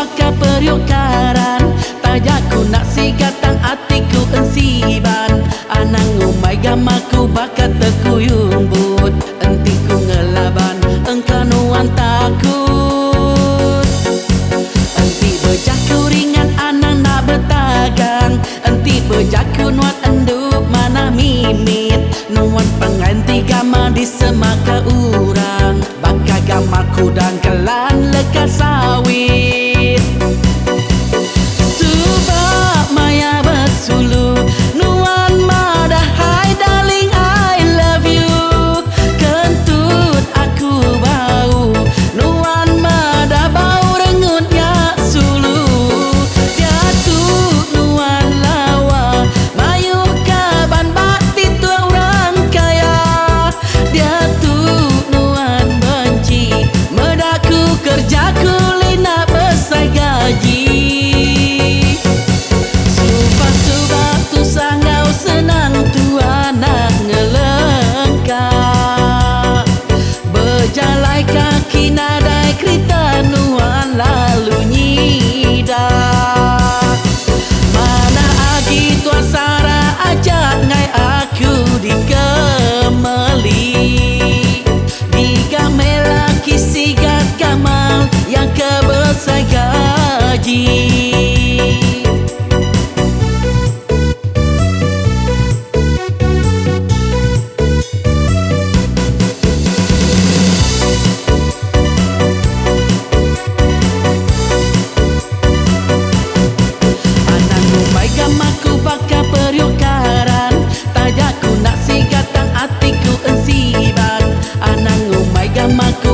baka peryokaran, tajaku nak si gatang atiku ensiban. Anang umay gamaku baka tekuyung but, entiku ngelaban engkanuan takut. Enti bejaku ringan anang nak bertagang, enti bejaku nuat enduk mana mimit. Nuan penganti gama di semaka urang, baka gamaku dan kelan lekas sawit. Subak maya bersulu nuan madah, hai darling I love you. Kentut aku bau nuan madah, bau rengutnya sulu. Jatuh nuan lawa mayu kaban bakti tua orang kaya. Dia tu nuan benci medaku kerjaku lina besar gaji. Subak-subak tu sangau senang tuan nak ngelengkap, berjalai kaki nadai kereta nuan lalu nyidak. Mana agi tuan Sarah ajak ngai aku di Kemeli, di Gamela kisigat Gamal yang kebesar gaji. Gamaku baka peryokaran, tajaku nak si gatang atiku ensiban. Anang umay gamaku